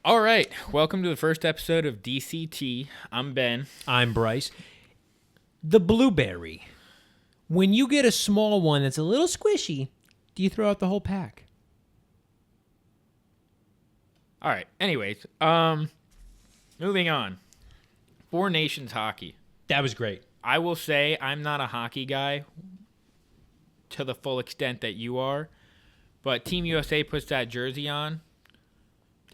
All right, welcome to the first episode of DCT. I'm Ben. I'm Bryce. The blueberry. When you get a small one that's a little squishy, do you throw out the whole pack? All right, anyways, moving on. Four Nations hockey. That was great. I will say I'm not a hockey guy to the full extent that you are, but Team USA puts that jersey on.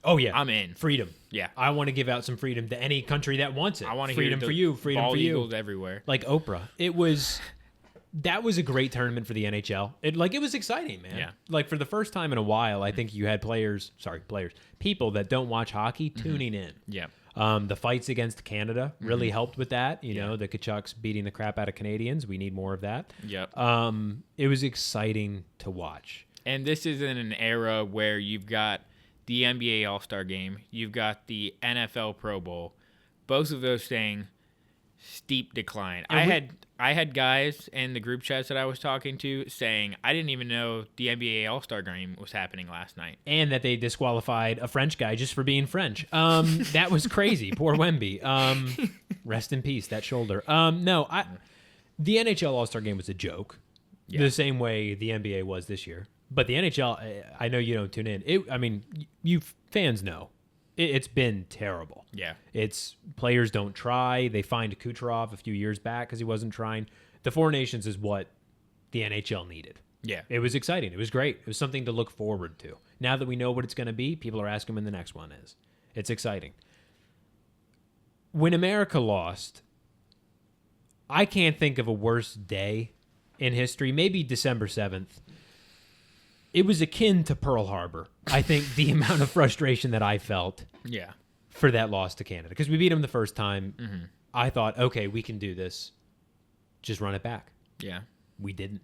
Oh, yeah. I'm in. Freedom. Yeah. I want to give out some freedom to any country that wants it. I want to freedom hear for you. Freedom bald for you. eagles everywhere. Like Oprah. That was a great tournament for the NHL. It was exciting, man. Yeah. Like for the first time in a while, I think you had people that don't watch hockey tuning in. Yeah. The fights against Canada really helped with that. You know, the Kachucks beating the crap out of Canadians. We need more of that. Yep. It was exciting to watch. And this is in an era where you've got the NBA All-Star Game, you've got the NFL Pro Bowl, both of those saying steep decline. I had guys in the group chats that I was talking to saying, I didn't even know the NBA All-Star Game was happening last night. And that they disqualified a French guy just for being French. That was crazy. Poor Wemby. Rest in peace, that shoulder. The NHL All-Star Game was a joke. Yeah. The same way the NBA was this year. But the NHL, I know you don't tune in. You fans know. It's been terrible. Yeah. It's players don't try. They fined Kucherov a few years back because he wasn't trying. The Four Nations is what the NHL needed. Yeah. It was exciting. It was great. It was something to look forward to. Now that we know what it's going to be, people are asking when the next one is. It's exciting. When America lost, I can't think of a worse day in history. Maybe December 7th. It was akin to Pearl Harbor. I think the amount of frustration that I felt for that loss to Canada. Because we beat them the first time. Mm-hmm. I thought, okay, we can do this. Just run it back. Yeah. We didn't.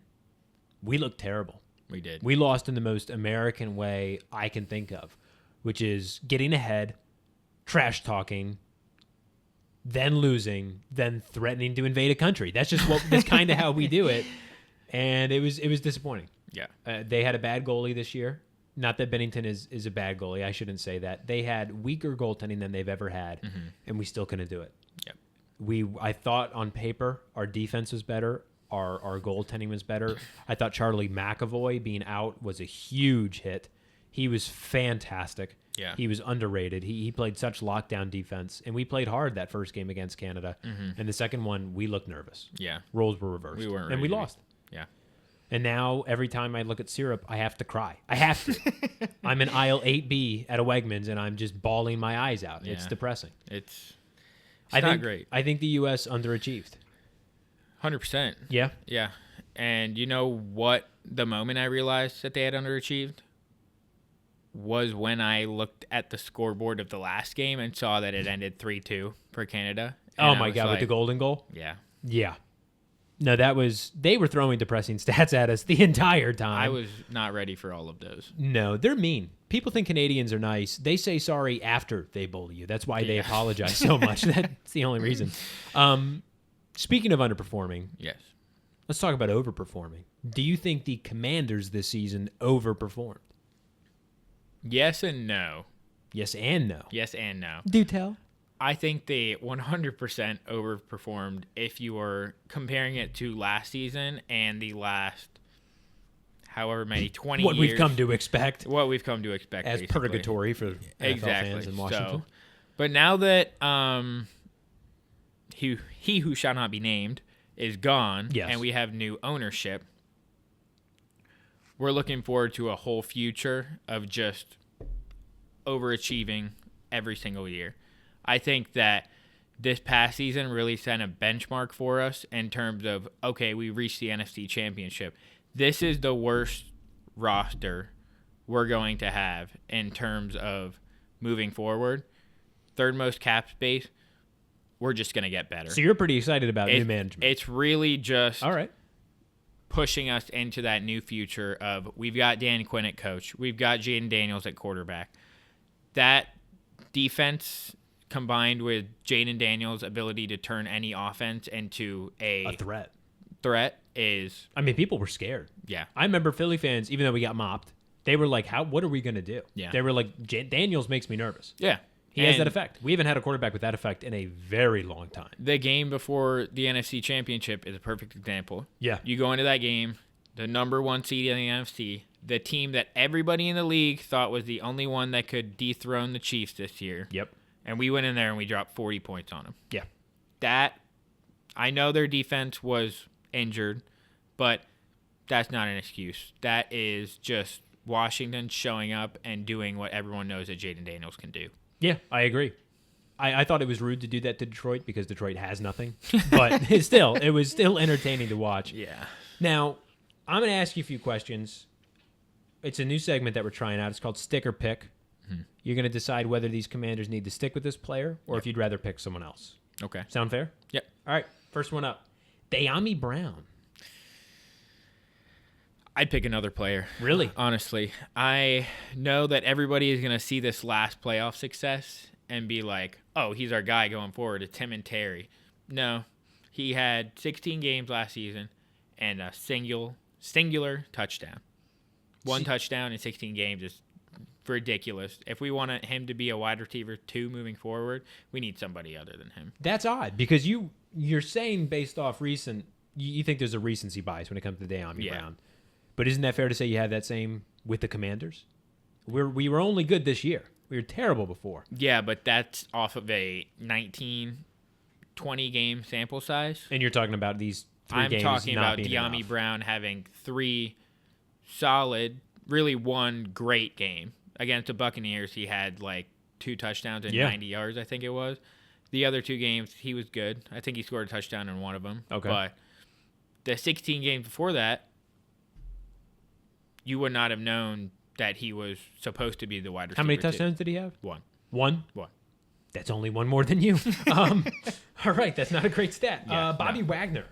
We looked terrible. We did. We lost in the most American way I can think of, which is getting ahead, trash talking, then losing, then threatening to invade a country. That's kind of how we do it. And it was disappointing. Yeah. They had a bad goalie this year. Not that Bennington is a bad goalie. I shouldn't say that. They had weaker goaltending than they've ever had, and we still couldn't do it. Yep. I thought on paper our defense was better. Our goaltending was better. I thought Charlie McAvoy being out was a huge hit. He was fantastic. Yeah. He was underrated. He played such lockdown defense, and we played hard that first game against Canada. Mm-hmm. And the second one, we looked nervous. Yeah. Roles were reversed. We weren't ready and we lost. Yeah. And now every time I look at syrup, I have to cry. I have to. I'm in aisle 8B at a Wegmans, and I'm just bawling my eyes out. Yeah. It's depressing. It's not great. I think the U.S. underachieved. 100%. Yeah? Yeah. And you know what the moment I realized that they had underachieved was when I looked at the scoreboard of the last game and saw that it ended 3-2 for Canada. Oh, my God, with the golden goal? Yeah. Yeah. No, they were throwing depressing stats at us the entire time. I was not ready for all of those. No, they're mean. People think Canadians are nice. They say sorry after they bully you. That's why they apologize so much. That's the only reason. Speaking of underperforming, yes, let's talk about overperforming. Do you think the Commanders this season overperformed? Yes and no. Yes and no. Yes and no. Do tell. I think they 100% overperformed if you were comparing it to last season and the last however many 20 what years. We've come to expect. What we've come to expect. As basically. Purgatory for NFL fans in Washington. So, but now that he who shall not be named is gone, and we have new ownership, we're looking forward to a whole future of just overachieving every single year. I think that this past season really set a benchmark for us in terms of, okay, we reached the NFC Championship. This is the worst roster we're going to have in terms of moving forward. Third most cap space. We're just going to get better. So you're pretty excited about new management. It's really just all right, pushing us into that new future of we've got Dan Quinn at coach. We've got Jaden Daniels at quarterback. That defense combined with Jaden Daniels' ability to turn any offense into a threat is... I mean, people were scared. Yeah. I remember Philly fans, even though we got mopped, They were like, what are we going to do? Yeah. They were like, Daniels makes me nervous. Yeah. He has that effect. We haven't had a quarterback with that effect in a very long time. The game before the NFC Championship is a perfect example. Yeah. You go into that game, the number 1 seed in the NFC, the team that everybody in the league thought was the only one that could dethrone the Chiefs this year. Yep. And we went in there and we dropped 40 points on them. Yeah. That, I know their defense was injured, but that's not an excuse. That is just Washington showing up and doing what everyone knows that Jaden Daniels can do. Yeah, I agree. I thought it was rude to do that to Detroit because Detroit has nothing. But it was still entertaining to watch. Yeah. Now, I'm going to ask you a few questions. It's a new segment that we're trying out. It's called Stick or Pick. Mm-hmm. You're going to decide whether these Commanders need to stick with this player or if you'd rather pick someone else. Okay. Sound fair? Yep. All right, first one up. De'Ami Brown. I'd pick another player. Really? Honestly. I know that everybody is going to see this last playoff success and be like, oh, he's our guy going forward. It's him and Terry. No. He had 16 games last season and a singular touchdown. One touchdown in 16 games is ridiculous. If we want him to be a wide receiver 2 moving forward, we need somebody other than him. That's odd because you're saying based off recent, you think there's a recency bias when it comes to De'Ami Brown. But isn't that fair to say you had that same with the Commanders? We were only good this year. We were terrible before. Yeah, but that's off of a 19, 20 game sample size. And you're talking about these 3 games not being enough. I'm talking about De'Ami Brown having 3 solid, really 1 great game. Against the Buccaneers, he had like 2 touchdowns and 90 yards, I think it was. The other 2 games, he was good. I think he scored a touchdown in one of them. Okay. But the 16 games before that, you would not have known that he was supposed to be the wide receiver. How many touchdowns did he have? 1. 1? 1. That's only 1 more than you. All right, that's not a great stat. Bobby Wagner,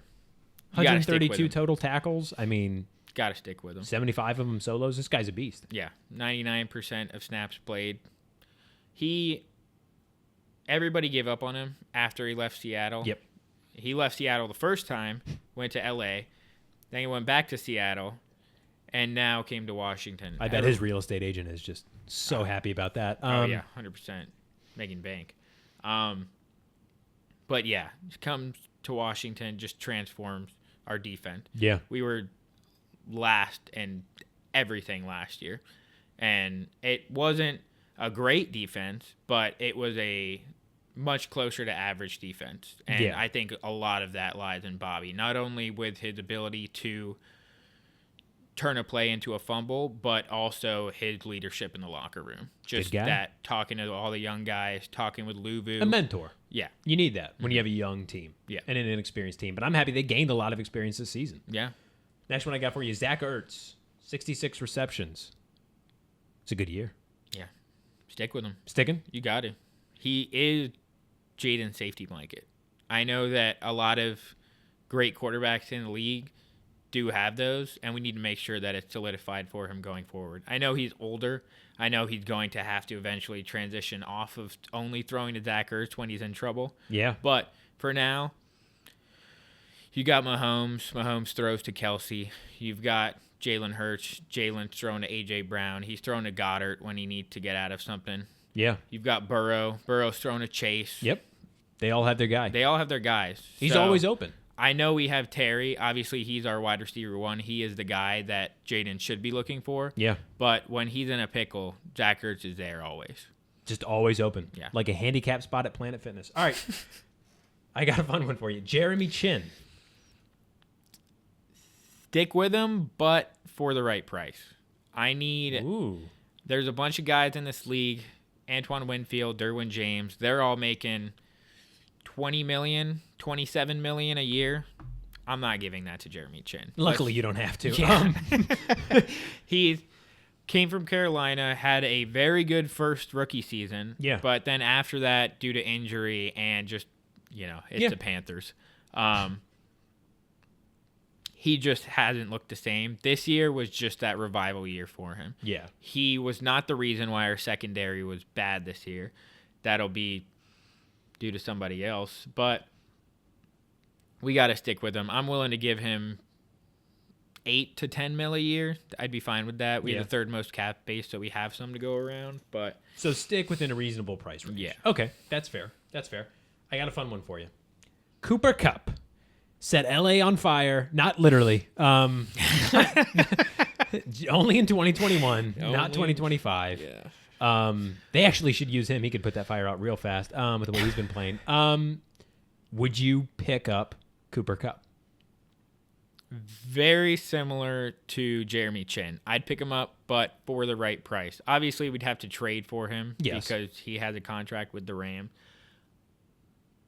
132 total tackles. I mean, got to stick with him. 75 of them solos. This guy's a beast. Yeah, 99% of snaps played. Everybody gave up on him after he left Seattle. Yep. He left Seattle the first time, went to L.A., then he went back to Seattle, and now came to Washington. I bet his real estate agent is just so happy about that. Oh, yeah, 100%. Making bank. But, yeah, comes to Washington, just transforms our defense. Yeah. We were last in everything last year, and it wasn't a great defense, but it was a much closer to average defense. And I think a lot of that lies in Bobby, not only with his ability to turn a play into a fumble, but also his leadership in the locker room. Just that, talking to all the young guys, talking with Luvu. A mentor. Yeah. You need that when you have a young team and an inexperienced team. But I'm happy they gained a lot of experience this season. Yeah. Next one I got for you, Zach Ertz, 66 receptions. It's a good year. Yeah. Stick with him. Sticking? You got to. He is Jaden's safety blanket. I know that a lot of great quarterbacks in the league do have those, and we need to make sure that it's solidified for him going forward. I know he's older. I know he's going to have to eventually transition off of only throwing to Zach Ertz when he's in trouble. Yeah. But for now, you got Mahomes. Mahomes throws to Kelsey. You've got Jalen Hurts. Jalen's throwing to A.J. Brown. He's throwing to Goddard when he needs to get out of something. Yeah. You've got Burrow. Burrow's throwing to Chase. Yep. They all have their guy. They all have their guys. He's always open. I know we have Terry. Obviously, he's our wide receiver 1. He is the guy that Jaden should be looking for. Yeah. But when he's in a pickle, Zach Ertz is there always. Just always open. Yeah. Like a handicap spot at Planet Fitness. All right. I got a fun one for you. Jeremy Chin. Stick with him, but for the right price. There's a bunch of guys in this league. Antoine Winfield, Derwin James. They're all making $20 million, $27 million a year. I'm not giving that to Jeremy Chin. Luckily, you don't have to. Yeah. He came from Carolina, had a very good first rookie season. Yeah. But then after that, due to injury and just, it's the Panthers. He just hasn't looked the same. This year was just that revival year for him. Yeah. He was not the reason why our secondary was bad this year. That'll be due to somebody else. But we got to stick with him. I'm willing to give him 8 to 10 mil a year, I'd be fine with that. We have Yeah. the third most cap base, so we have some to go around. But So stick within a reasonable price range. Yeah. Okay, that's fair. That's fair. I got a fun one for you. Cooper Kupp set LA on fire. Not literally. Only in 2021, not 2025. yeah, They actually should use him. He could put that fire out real fast with the way he's been playing. Would you pick up Cooper Kupp? very similar to Jeremy Chin. I'd pick him up, but for the right price. Obviously, we'd have to trade for him because he has a contract with the Rams.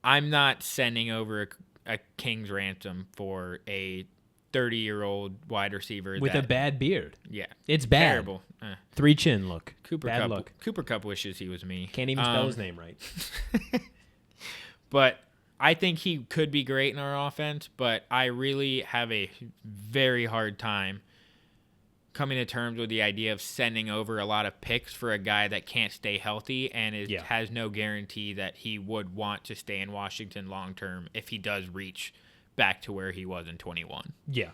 I'm not sending over a king's ransom for a 30-year-old wide receiver With a bad beard. Yeah, It's bad. terrible. 3 chin look. Cooper bad Kupp. look. Cooper Kupp wishes he was me. Can't even spell his name right. But I think he could be great in our offense, but I really have a very hard time coming to terms with the idea of sending over a lot of picks for a guy that can't stay healthy and has no guarantee that he would want to stay in Washington long term if he does reach back to where he was in 21. Yeah.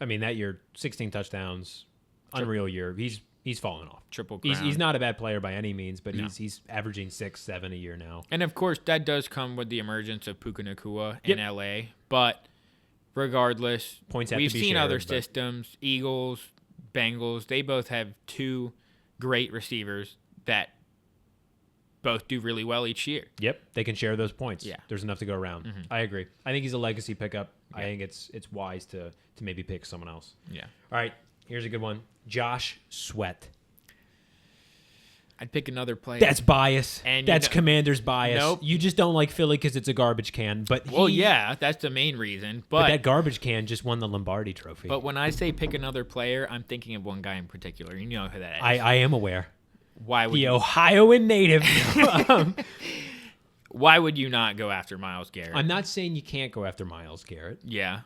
I mean, that year, 16 touchdowns, unreal year. He's fallen off. Triple crown. He's not a bad player by any means, but he's averaging 6, 7 a year now. And, of course, that does come with the emergence of Puka Nacua in L.A. But regardless, Points have we've to be seen shared, other but- systems, Eagles, Bengals. They both have 2 great receivers that both do really well each year. Yep, they can share those points. Yeah. There's enough to go around. Mm-hmm. I agree. I think he's a legacy pickup. I think it's wise to maybe pick someone else. Yeah. All right, here's a good one. Josh Sweat. I'd pick another player. That's bias. And That's Commander's bias. Nope. You just don't like Philly because it's a garbage can. But Well, yeah, that's the main reason. but that garbage can just won the Lombardi Trophy. But when I say pick another player, I'm thinking of one guy in particular. You know who that is. I am aware. Why would The you, Ohioan native. why would you not go after Myles Garrett? I'm not saying you can't go after Myles Garrett, Yeah.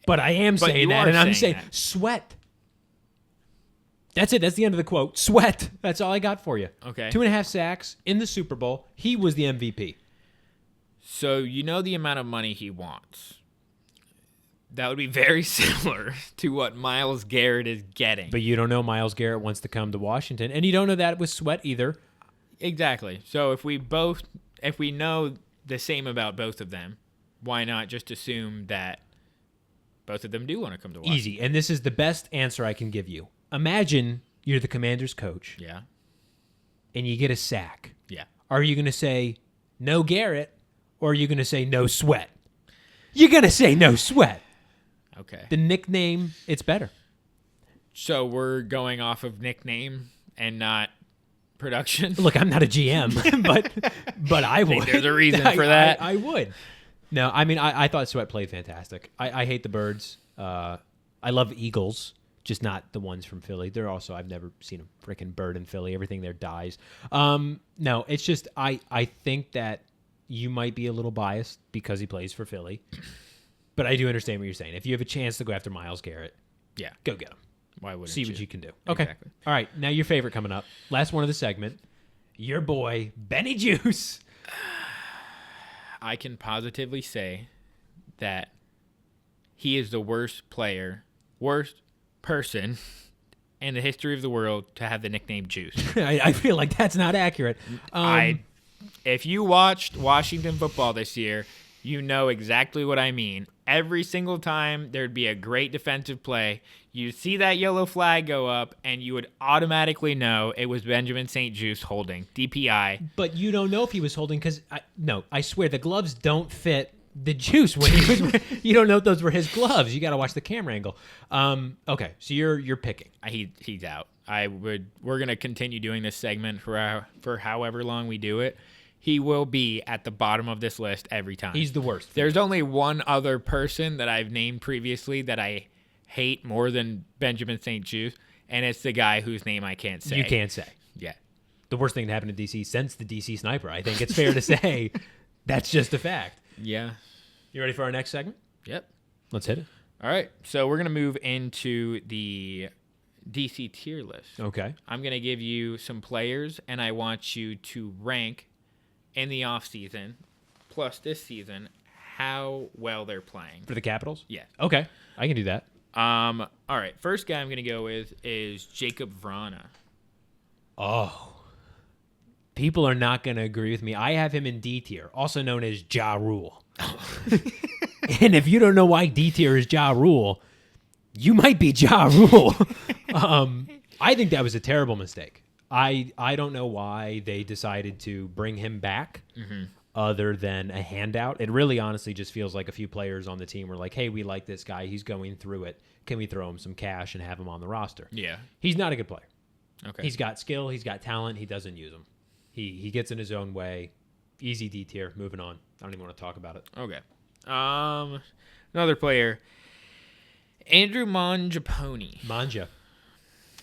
but I am But saying you that, are and I'm saying saying that. Sweat. That's it. That's the end of the quote. Sweat. That's all I got for you. Okay. 2.5 sacks in the Super Bowl. He was the MVP. So you know the amount of money he wants. That would be very similar to what Myles Garrett is getting. But you don't know Myles Garrett wants to come to Washington, and you don't know that with Sweat either. Exactly. So if we know the same about both of them, why not just assume that both of them do want to come to Washington? Easy. And this is the best answer I can give you. Imagine you're the Commander's coach, Yeah. and you get a sack. Yeah. Are you going to say no Garrett, or are you going to say no Sweat? You're going to say no Sweat. Okay. The nickname, it's better. So we're going off of nickname and not production. Look, I'm not a GM, but I would. There's a reason for that. I would. No, I mean, I thought Sweat played fantastic. I hate the Birds. I love Eagles, just not the ones from Philly. They're also, I've never seen a freaking bird in Philly. Everything there dies. No, it's just, I think that you might be a little biased because he plays for Philly. But I do understand what you're saying. If you have a chance to go after Myles Garrett, Yeah. go get him. Why wouldn't See what you can do. Okay. Exactly. All right. Now your favorite coming up. Last one of the segment. Your boy, Benny Juice. I can positively say that he is the worst person in the history of the world to have the nickname Juice. I feel like that's not accurate. If you watched Washington football this year, you know exactly what I mean. Every single time there'd be a great defensive play, you'd see that yellow flag go up, and you would automatically know it was Benjamin St. Juice holding DPI. But you don't know if he was holding because, I swear, the gloves don't fit the Juice when he was. You don't know if those were his gloves. You got to watch the camera angle. Okay, so you're picking. He's out. We're gonna continue doing this segment for however long we do it. He will be at the bottom of this list every time. He's the worst. There's only one other person that I've named previously that I hate more than Benjamin St. Juice, and it's the guy whose name I can't say. You can't say. Yeah. The worst thing to happen to DC since the DC sniper. I think it's fair to say that's just a fact. Yeah. You ready for our next segment? Yep. Let's hit it. All right. So we're going to move into the DC tier list. Okay. I'm going to give you some players, and I want you to rank in the offseason, plus this season, how well they're playing. For the Capitals? Yeah. Okay. I can do that. All right. First guy I'm going to go with is Jacob Vrana. Oh. People are not going to agree with me. I have him in D tier, also known as Ja Rule. And if you don't know why D tier is Ja Rule, you might be Ja Rule. I think that was a terrible mistake. I don't know why they decided to bring him back other than a handout. It really honestly just feels like a few players on the team were like, hey, we like this guy. He's going through it. Can we throw him some cash and have him on the roster? Yeah. He's not a good player. Okay. He's got skill. He's got talent. He doesn't use them. He gets in his own way. Easy D tier. Moving on. I don't even want to talk about it. Okay. Another player, Andrew Mangiapane. Manja.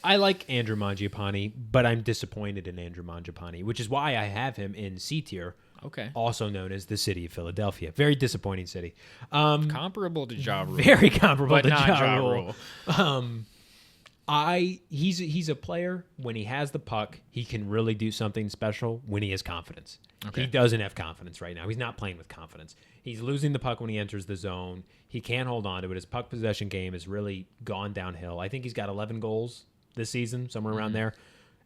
I like Andrew Mangiapane, but I'm disappointed in Andrew Mangiapane, which is why I have him in C tier. Okay. Also known as the city of Philadelphia. Very disappointing city. Comparable to Ja Rule. Very comparable but to not Ja Ja Rule. Rule. He's a player. When he has the puck, he can really do something special when he has confidence. Okay. He doesn't have confidence right now. He's not playing with confidence. He's losing the puck when he enters the zone. He can't hold on to it. His puck possession game has really gone downhill. I think he's got 11 goals this season, somewhere around there.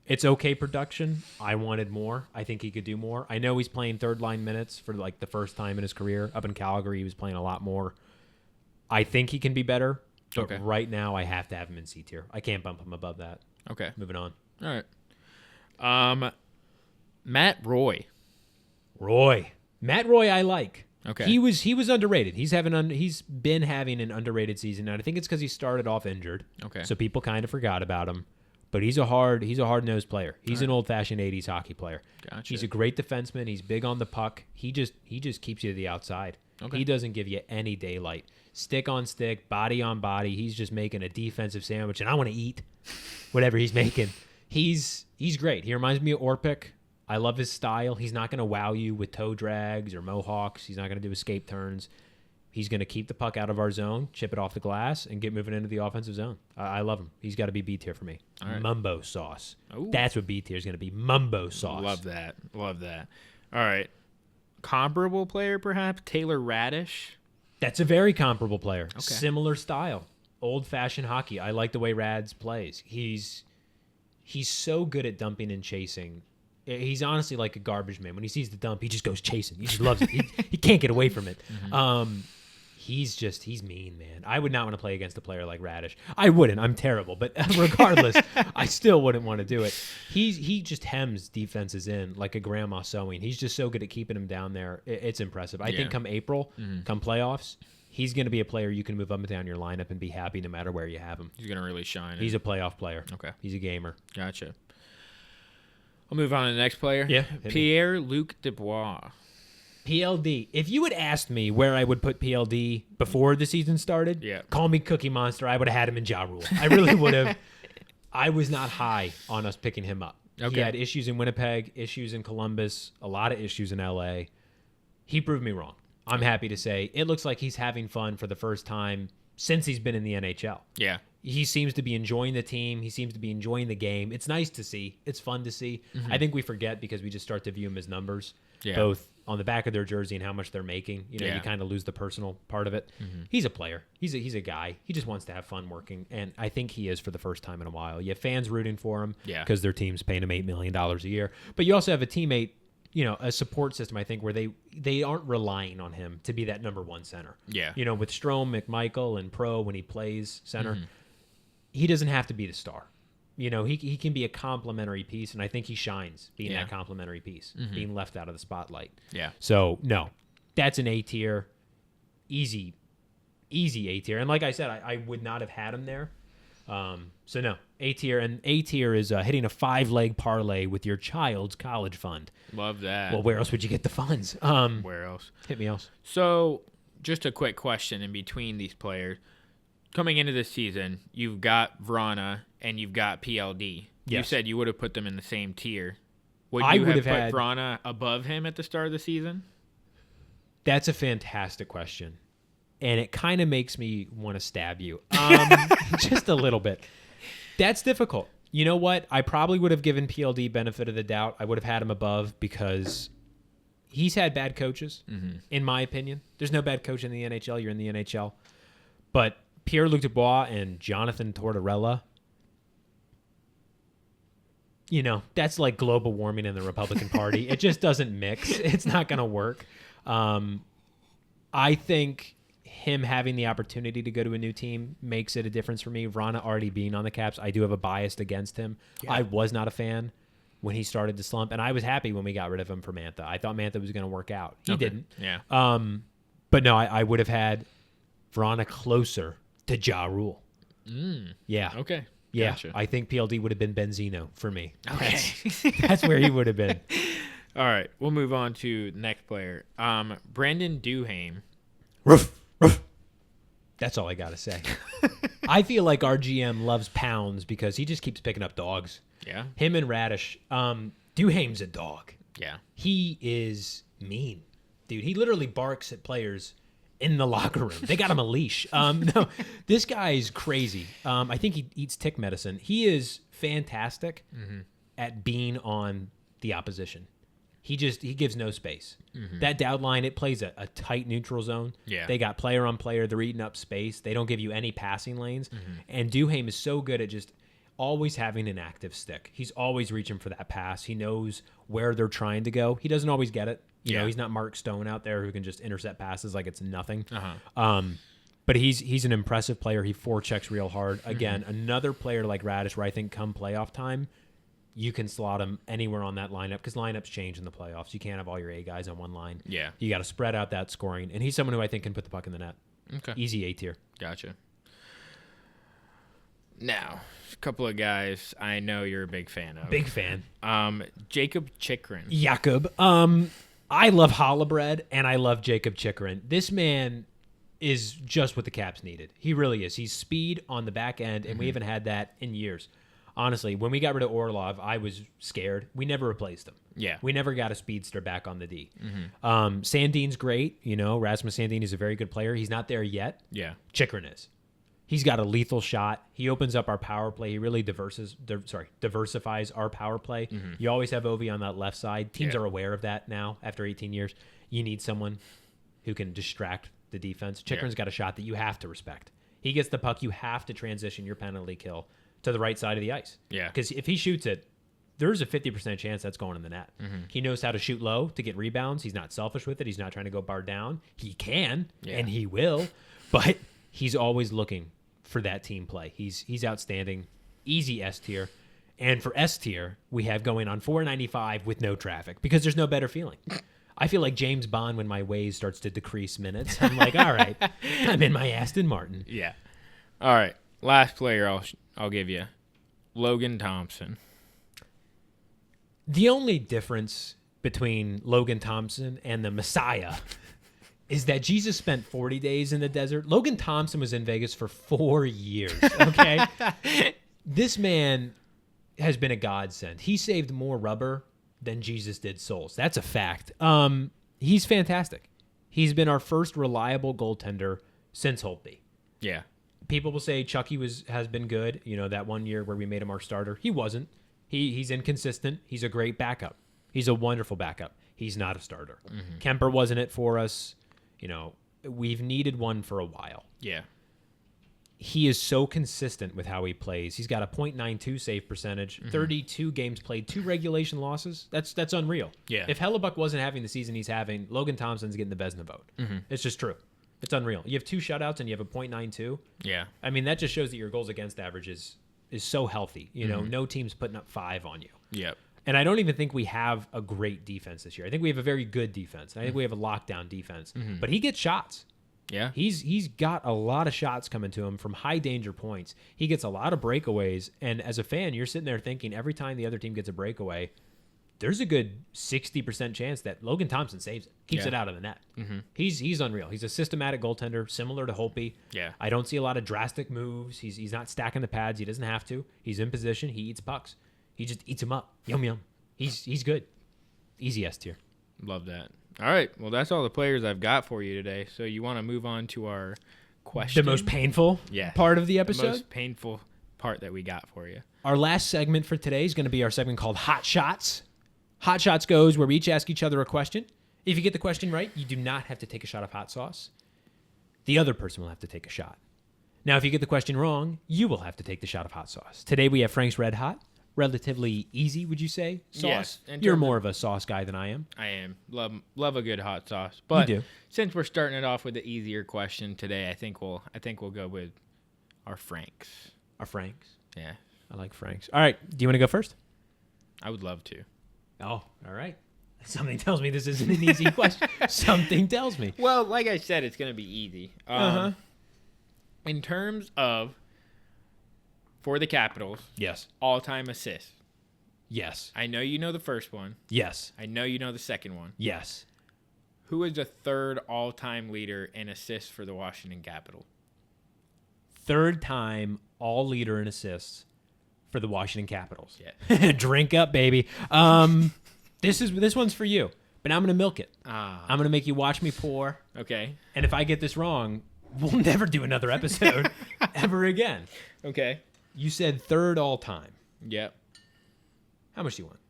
It's okay production. I wanted more. I think he could do more. I know he's playing third line minutes for like the first time in his career. Up in Calgary, he was playing a lot more. I think he can be better. But right now, I have to have him in C tier. I can't bump him above that. Okay. Moving on. All right. Matt Roy. Matt Roy, I like. Okay. He was underrated. He's been having an underrated season, and I think it's because he started off injured. Okay. So people kind of forgot about him. But he's a hard-nosed player. He's an old-fashioned 80s hockey player. Gotcha. He's a great defenseman. He's big on the puck. He just keeps you to the outside. Okay. He doesn't give you any daylight. Stick on stick, body on body. He's just making a defensive sandwich, and I want to eat whatever he's making. He's great. He reminds me of Orpik. I love his style. He's not going to wow you with toe drags or mohawks. He's not going to do escape turns. He's going to keep the puck out of our zone, chip it off the glass, and get moving into the offensive zone. I love him. He's got to be B tier for me. All right. Mumbo sauce. Ooh. That's what B tier is going to be. Mumbo sauce. Love that. All right. Comparable player, perhaps? Taylor Radish. That's a very comparable player. Okay. Similar style. Old-fashioned hockey. I like the way Rads plays. He's so good at dumping and chasing. He's honestly like a garbage man. When he sees the dump, he just goes chasing. He just loves it. He can't get away from it. Mm-hmm. He's mean, man. I would not want to play against a player like Radish. I wouldn't. I'm terrible. But regardless, I still wouldn't want to do it. He just hems defenses in like a grandma sewing. He's just so good at keeping them down there. It's impressive. I think come April, come playoffs, he's going to be a player you can move up and down your lineup and be happy no matter where you have him. He's going to really shine. He's a playoff player. Okay. He's a gamer. Gotcha. I'll move on to the next player. Yeah. Pierre-Luc Dubois. PLD. If you had asked me where I would put PLD before the season started, call me Cookie Monster. I would have had him in Ja Rule. I really would have. I was not high on us picking him up. Okay. He had issues in Winnipeg, issues in Columbus, a lot of issues in LA. He proved me wrong. I'm happy to say it looks like he's having fun for the first time since he's been in the NHL. Yeah. He seems to be enjoying the team. He seems to be enjoying the game. It's nice to see. It's fun to see. Mm-hmm. I think we forget because we just start to view him as numbers, both on the back of their jersey and how much they're making. You kind of lose the personal part of it. Mm-hmm. He's a player. He's a guy. He just wants to have fun working, and I think he is for the first time in a while. You have fans rooting for him because their team's paying him $8 million a year. But you also have a teammate, a support system, I think, where they aren't relying on him to be that number one center. Yeah. With Strome, McMichael, and Pro when he plays center, he doesn't have to be the star. He can be a complimentary piece, and I think he shines being that complimentary piece, being left out of the spotlight. Yeah. So, no, that's an A tier. Easy A tier. And like I said, I would not have had him there. So, no, A tier. And A tier is hitting a 5-leg parlay with your child's college fund. Love that. Well, where else would you get the funds? Where else? Hit me else. So, just a quick question in between these players. Coming into this season, you've got Vrana and you've got PLD. Yes. You said you would have put them in the same tier. Would you have put Vrana above him at the start of the season? That's a fantastic question. And it kind of makes me want to stab you. Just a little bit. That's difficult. You know what? I probably would have given PLD benefit of the doubt. I would have had him above because he's had bad coaches, in my opinion. There's no bad coach in the NHL. You're in the NHL. But Pierre-Luc Dubois and Jonathan Tortorella, that's like global warming in the Republican Party. It just doesn't mix. It's not going to work. I think him having the opportunity to go to a new team makes it a difference for me. Vrana already being on the Caps, I do have a bias against him. Yeah. I was not a fan when he started to slump, and I was happy when we got rid of him for Mantha. I thought Mantha was going to work out. He didn't. Yeah. But no, I would have had Vrana closer to Ja Rule. Yeah. Okay. Yeah. Gotcha. I think PLD would have been Benzino for me. Okay. That's where he would have been. All right. We'll move on to next player. Brandon Duhaime. Ruff. That's all I got to say. I feel like our GM loves pounds because he just keeps picking up dogs. Yeah. Him and Radish. Duhaime's a dog. Yeah. He is mean. Dude, he literally barks at players in the locker room. They got him a leash. No, this guy is crazy. I think he eats tick medicine. He is fantastic at being on the opposition. He gives no space. That Dowd line, it plays a tight neutral zone. Yeah. They got player on player. They're eating up space. They don't give you any passing lanes. And Duhaime is so good at just always having an active stick. He's always reaching for that pass. He knows where they're trying to go. He doesn't always get it. You know, he's not Mark Stone out there who can just intercept passes like it's nothing. But he's an impressive player. He forechecks real hard. Again, another player like Radish where I think come playoff time, you can slot him anywhere on that lineup because lineups change in the playoffs. You can't have all your A guys on one line. Yeah. You got to spread out that scoring. And he's someone who I think can put the puck in the net. Okay. Easy A tier. Gotcha. Now, a couple of guys I know you're a big fan of. Big fan. Jacob Chychrun. Jakob. I love Hollabread and I love Jacob Chychrun. This man is just what the Caps needed. He really is. He's speed on the back end, and we haven't had that in years. Honestly, when we got rid of Orlov, I was scared. We never replaced him. Yeah. We never got a speedster back on the D. Sandin's great. Rasmus Sandin is a very good player. He's not there yet. Yeah. Chychrun is. He's got a lethal shot. He opens up our power play. He really diversifies our power play. You always have Ovi on that left side. Teams are aware of that now after 18 years. You need someone who can distract the defense. Chychrun's got a shot that you have to respect. He gets the puck. You have to transition your penalty kill to the right side of the ice. Yeah. Because if he shoots it, there's a 50% chance that's going in the net. He knows how to shoot low to get rebounds. He's not selfish with it. He's not trying to go bar down. He can, and he will, but he's always looking for that team play. He's outstanding. Easy S tier. And for S tier, we have going on 495 with no traffic because there's no better feeling. I feel like James Bond when my Waze starts to decrease minutes. I'm like, all right, I'm in my Aston Martin. Yeah. All right. Last player I'll give you, Logan Thompson. The only difference between Logan Thompson and the Messiah is that Jesus spent 40 days in the desert. Logan Thompson was in Vegas for 4 years, okay? This man has been a godsend. He saved more rubber than Jesus did souls. That's a fact. He's fantastic. He's been our first reliable goaltender since Holtby. Yeah. People will say Chucky has been good. That 1 year where we made him our starter. He wasn't. He's inconsistent. He's a great backup. He's a wonderful backup. He's not a starter. Kemper wasn't it for us. We've needed one for a while. Yeah. He is so consistent with how he plays. He's got a .92 save percentage, 32 games played, 2 regulation losses. That's unreal. Yeah. If Hellebuck wasn't having the season he's having, Logan Thompson's getting the Vezina vote. It's just true. It's unreal. You have 2 shutouts and you have a .92. Yeah. I mean, that just shows that your goals against average is so healthy. No team's putting up 5 on you. Yep. And I don't even think we have a great defense this year. I think we have a very good defense. I think we have a lockdown defense. But he gets shots. Yeah. He's got a lot of shots coming to him from high danger points. He gets a lot of breakaways. And as a fan, you're sitting there thinking every time the other team gets a breakaway, there's a good 60% chance that Logan Thompson saves it, keeps it out of the net. He's unreal. He's a systematic goaltender, similar to Holtby. Yeah. I don't see a lot of drastic moves. He's not stacking the pads. He doesn't have to. He's in position. He eats pucks. He just eats them up. Yum, yum. He's good. Easy S tier. Love that. All right. Well, that's all the players I've got for you today. So you want to move on to our question? The most painful part of the episode? The most painful part that we got for you. Our last segment for today is going to be our segment called Hot Shots. Hot Shots goes where we each ask each other a question. If you get the question right, you do not have to take a shot of hot sauce. The other person will have to take a shot. Now, if you get the question wrong, you will have to take the shot of hot sauce. Today we have Frank's Red Hot. Relatively easy, would you say? Sauce. Yes, You're more of a sauce guy than I am. I am. Love a good hot sauce. But you do. Since we're starting it off with the easier question today, I think we'll go with our Franks. Our Franks. Yeah. I like Franks. All right. Do you want to go first? I would love to. Oh, all right. Something tells me this isn't an easy question. Something tells me. Well, like I said, it's going to be easy. In terms of, for the Capitals, yes, all-time assists. Yes. I know you know the first one. Yes. I know you know the second one. Yes. Who is the third all-time leader in assists for the Washington Capitals? Third time all leader in assists for the Washington Capitals. Yeah. Drink up, baby. This one's for you, but I'm gonna milk it. I'm gonna make you watch me pour. Okay. And if I get this wrong, we'll never do another episode ever again. Okay. You said third all time. Yep. How much do you want?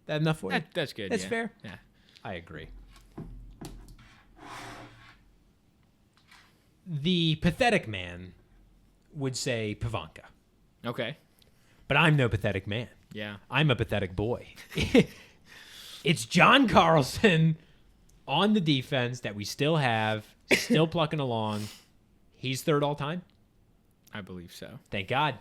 That enough for you? That's good. That's yeah. fair. Yeah. I agree. The pathetic man would say Pavanka. Okay. But I'm no pathetic man. Yeah. I'm a pathetic boy. It's John Carlson on the defense that we still have, still plucking along. He's third all time? I believe so. Thank God.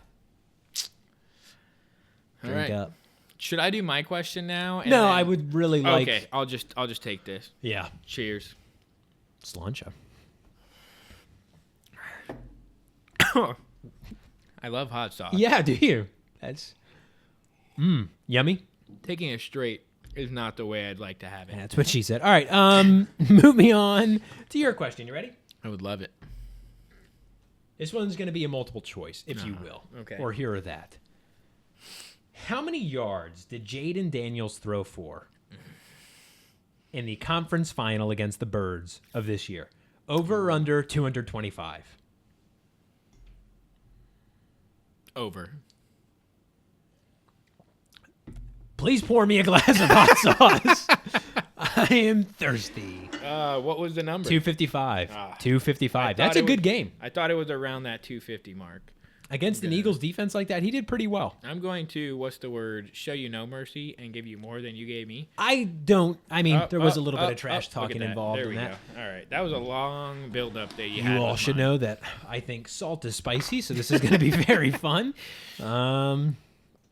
Drink up. Should I do my question now? No, I would really like... Okay, I'll just take this. Yeah. Cheers. Slancha. I love hot sauce. Yeah, do you? That's... Yummy. Taking it straight is not the way I'd like to have it. That's what she said. All right, move me on to your question. You ready? I would love it. This one's going to be a multiple choice, if you will. Okay. Or here or that. How many yards did Jaden Daniels throw for in the conference final against the Birds of this year? Over or under 225? Over. Please pour me a glass of hot sauce. I am thirsty. What was the number? 255. 255. That's a good game. I thought it was around that 250 mark. Against an Eagles defense like that, he did pretty well. I'm going to, show you no mercy and give you more than you gave me. There was a little bit of trash talking involved in that. Go. All right. That was a long build-up that you had. You all should know that I think salt is spicy, so this is going to be very fun.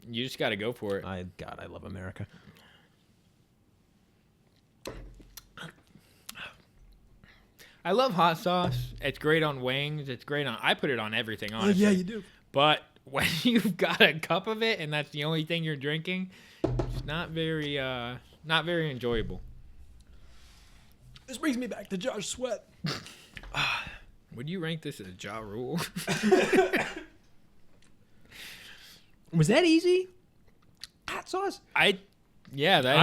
You just got to go for it. I love America. I love hot sauce. It's great on wings. It's great on... I put it on everything, honestly. Yeah, you do. But when you've got a cup of it and that's the only thing you're drinking, it's not very enjoyable. This brings me back to Josh Sweat. Would you rank this as Ja Rule? Was that easy? Hot sauce? I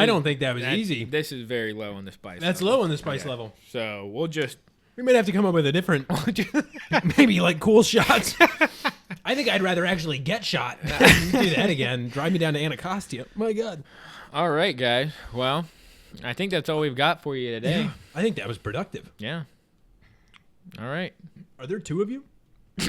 don't think that was easy. This is very low on the spice That's level. low on the spice level. So we'll just... We might have to come up with a different... maybe like cool shots. I think I'd rather actually get shot than do that again. Drive me down to Anacostia. My God. All right, guys. Well, I think that's all we've got for you today. Yeah, I think that was productive. Yeah. All right. Are there two of you?